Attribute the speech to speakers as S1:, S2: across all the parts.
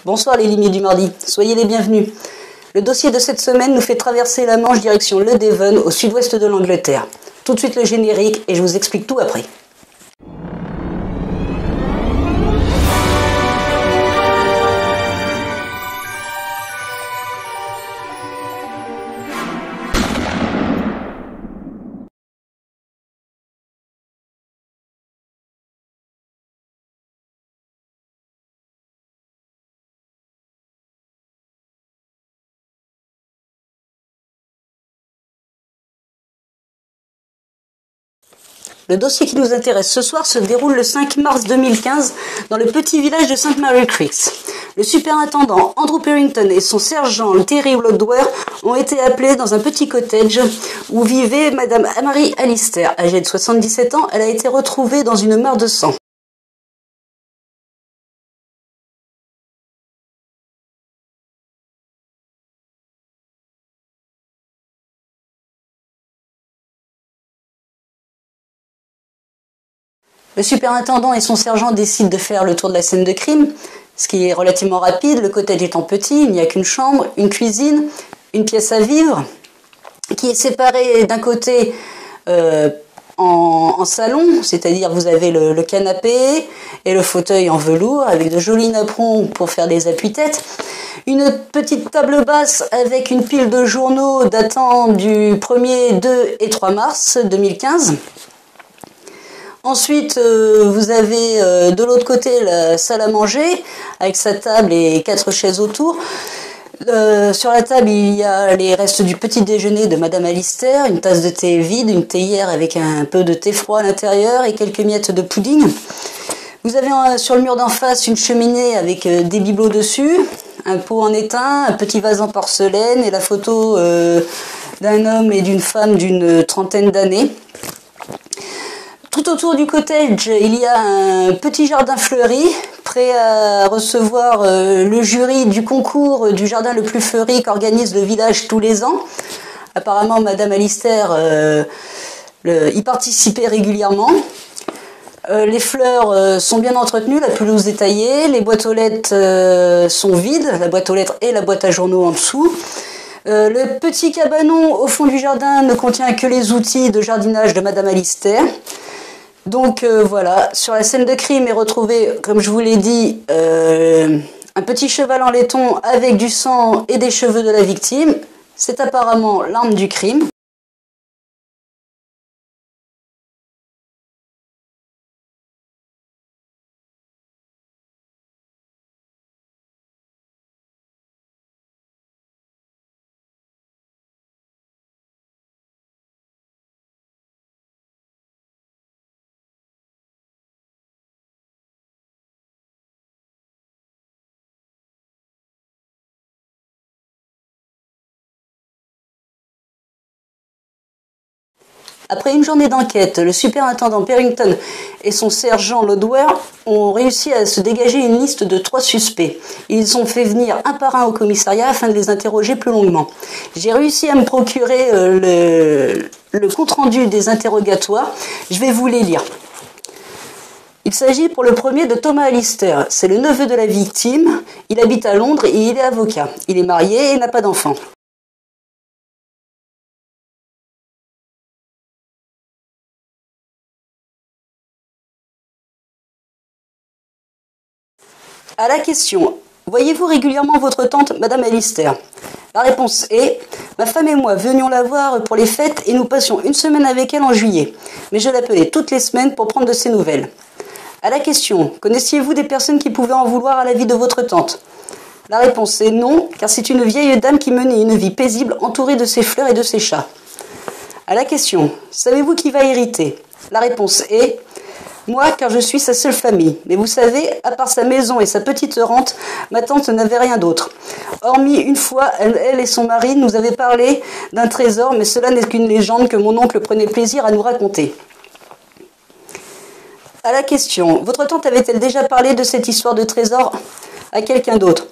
S1: Bonsoir les limiers du mardi, soyez les bienvenus. Le dossier de cette semaine nous fait traverser la Manche direction le Devon au sud-ouest de l'Angleterre. Tout de suite le générique et je vous explique tout après. Le dossier qui nous intéresse ce soir se déroule le 5 mars 2015 dans le petit village de St. Mary Creeks. Le superintendant Andrew Perrington et son sergent Terry Lodware ont été appelés dans un petit cottage où vivait Madame Mary Alistair. Âgée de 77 ans, elle a été retrouvée dans une mare de sang. Le superintendant et son sergent décident de faire le tour de la scène de crime, ce qui est relativement rapide. Le cottage étant petit, il n'y a qu'une chambre, une cuisine, une pièce à vivre, qui est séparée d'un côté en salon, c'est-à-dire vous avez le canapé et le fauteuil en velours avec de jolis napperons pour faire des appuis-têtes. Une petite table basse avec une pile de journaux datant du 1er, 2 et 3 mars 2015. Ensuite, vous avez de l'autre côté la salle à manger avec sa table et 4 chaises autour. Sur la table, il y a les restes du petit déjeuner de Madame Alistair, une tasse de thé vide, une théière avec un peu de thé froid à l'intérieur et quelques miettes de pudding. Vous avez sur le mur d'en face une cheminée avec des bibelots dessus, un pot en étain, un petit vase en porcelaine et la photo d'un homme et d'une femme d'une trentaine d'années. Tout autour du cottage, il y a un petit jardin fleuri, prêt à recevoir le jury du concours du jardin le plus fleuri qu'organise le village tous les ans. Apparemment, Madame Alistair y participait régulièrement. Les fleurs sont bien entretenues, la pelouse est taillée, les boîtes aux lettres sont vides, la boîte aux lettres et la boîte à journaux en dessous. Le petit cabanon au fond du jardin ne contient que les outils de jardinage de Madame Alistair. Donc voilà, sur la scène de crime est retrouvé, comme je vous l'ai dit, un petit cheval en laiton avec du sang et des cheveux de la victime. C'est apparemment l'arme du crime. Après une journée d'enquête, le superintendant Perrington et son sergent Lodware ont réussi à se dégager une liste de 3 suspects. Ils ont fait venir un par un au commissariat afin de les interroger plus longuement. J'ai réussi à me procurer le compte-rendu des interrogatoires. Je vais vous les lire. Il s'agit pour le premier de Thomas Alistair. C'est le neveu de la victime. Il habite à Londres et il est avocat. Il est marié et n'a pas d'enfant. À la question « Voyez-vous régulièrement votre tante, Madame Alistair ?» La réponse est « Ma femme et moi venions la voir pour les fêtes et nous passions une semaine avec elle en juillet. Mais je l'appelais toutes les semaines pour prendre de ses nouvelles. » À la question « Connaissiez-vous des personnes qui pouvaient en vouloir à la vie de votre tante ?» La réponse est non, car c'est une vieille dame qui menait une vie paisible entourée de ses fleurs et de ses chats. À la question « Savez-vous qui va hériter ?» La réponse est moi, car je suis sa seule famille. Mais vous savez, à part sa maison et sa petite rente, ma tante n'avait rien d'autre. Hormis une fois, elle et son mari nous avaient parlé d'un trésor, mais cela n'est qu'une légende que mon oncle prenait plaisir à nous raconter. À la question, votre tante avait-elle déjà parlé de cette histoire de trésor à quelqu'un d'autre ?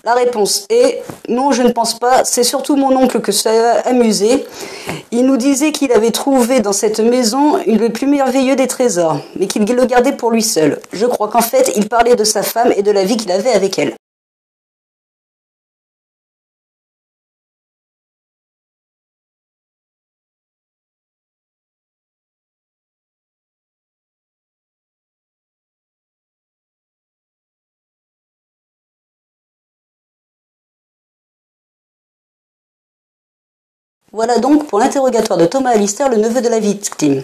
S1: La réponse est non, je ne pense pas. C'est surtout mon oncle que ça a amusé. Il nous disait qu'il avait trouvé dans cette maison le plus merveilleux des trésors, mais qu'il le gardait pour lui seul. Je crois qu'en fait, il parlait de sa femme et de la vie qu'il avait avec elle. Voilà donc pour l'interrogatoire de Thomas Alister, le neveu de la victime.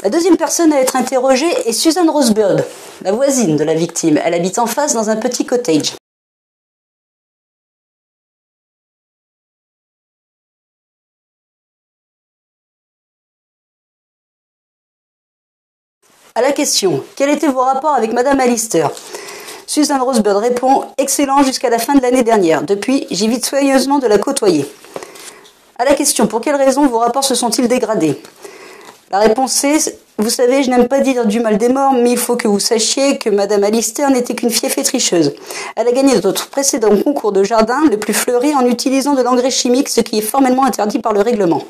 S1: La deuxième personne à être interrogée est Susan Rosebird, la voisine de la victime. Elle habite en face dans un petit cottage. À la question « Quels étaient vos rapports avec Madame Alister ?» Susan Rosebird répond « Excellent jusqu'à la fin de l'année dernière. Depuis, j'évite soigneusement de la côtoyer. » À la question « Pour quelles raisons vos rapports se sont-ils dégradés ?» La réponse est « Vous savez, je n'aime pas dire du mal des morts, mais il faut que vous sachiez que Madame Alister n'était qu'une fieffée tricheuse. Elle a gagné notre précédent concours de jardin le plus fleuri en utilisant de l'engrais chimique, ce qui est formellement interdit par le règlement. »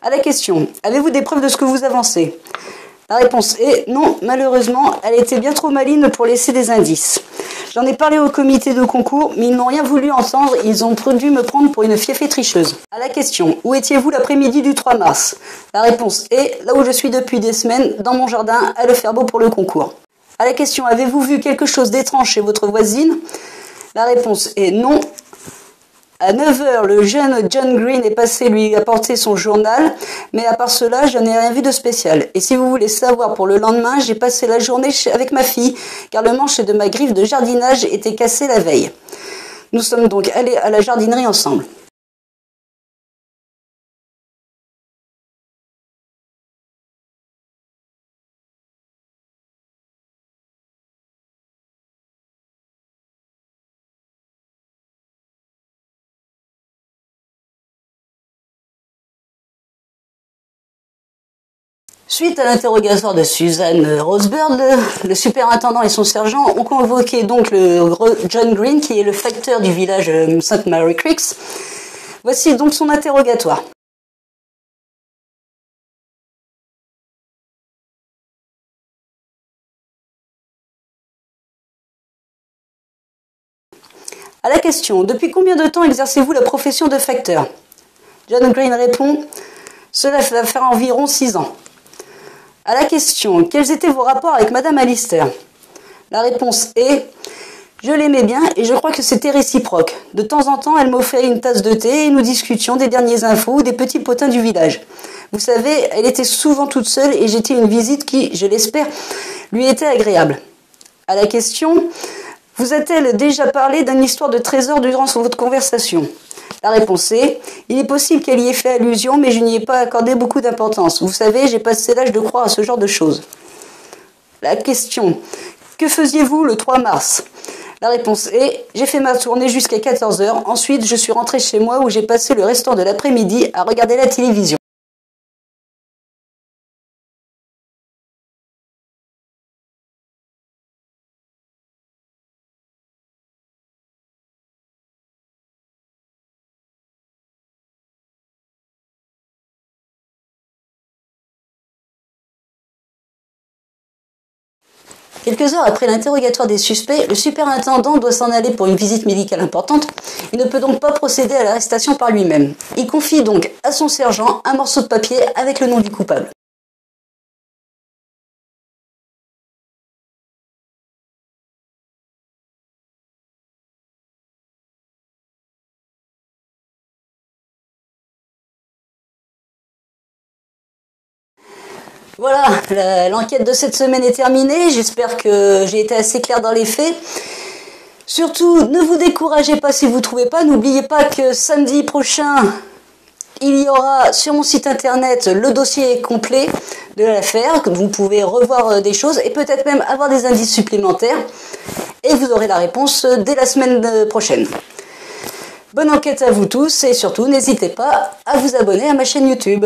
S1: À la question « Avez-vous des preuves de ce que vous avancez ?» La réponse est non, malheureusement, elle était bien trop maligne pour laisser des indices. J'en ai parlé au comité de concours, mais ils n'ont rien voulu entendre, ils ont dû me prendre pour une fieffée tricheuse. À la question, où étiez-vous l'après-midi du 3 mars? La réponse est, là où je suis depuis des semaines, dans mon jardin, à le faire beau pour le concours. À la question, avez-vous vu quelque chose d'étrange chez votre voisine? La réponse est non. À 9 h, le jeune John Green est passé lui apporter son journal, mais à part cela, je n'ai rien vu de spécial. Et si vous voulez savoir pour le lendemain, j'ai passé la journée avec ma fille, car le manche de ma griffe de jardinage était cassé la veille. Nous sommes donc allés à la jardinerie ensemble. Suite à l'interrogatoire de Susan Rosebird, le superintendant et son sergent ont convoqué donc le John Green, qui est le facteur du village St. Mary Creeks. Voici donc son interrogatoire. À la question, depuis combien de temps exercez-vous la profession de facteur? John Green répond, cela va faire environ 6 ans. À la question, quels étaient vos rapports avec Madame Alister? La réponse est, je l'aimais bien et je crois que c'était réciproque. De temps en temps, elle m'offrait une tasse de thé et nous discutions des dernières infos ou des petits potins du village. Vous savez, elle était souvent toute seule et j'étais une visite qui, je l'espère, lui était agréable. À la question, vous a-t-elle déjà parlé d'une histoire de trésor durant votre conversation? La réponse est, il est possible qu'elle y ait fait allusion, mais je n'y ai pas accordé beaucoup d'importance. Vous savez, j'ai passé l'âge de croire à ce genre de choses. La question, que faisiez-vous le 3 mars? La réponse est, j'ai fait ma tournée jusqu'à 14 h. Ensuite, je suis rentré chez moi où j'ai passé le restant de l'après-midi à regarder la télévision. Quelques heures après l'interrogatoire des suspects, le superintendant doit s'en aller pour une visite médicale importante. Il ne peut donc pas procéder à l'arrestation par lui-même. Il confie donc à son sergent un morceau de papier avec le nom du coupable. Voilà, l'enquête de cette semaine est terminée. J'espère que j'ai été assez clair dans les faits. Surtout, ne vous découragez pas si vous ne trouvez pas. N'oubliez pas que samedi prochain, il y aura sur mon site internet le dossier complet de l'affaire. Vous pouvez revoir des choses et peut-être même avoir des indices supplémentaires. Et vous aurez la réponse dès la semaine prochaine. Bonne enquête à vous tous et surtout, n'hésitez pas à vous abonner à ma chaîne YouTube.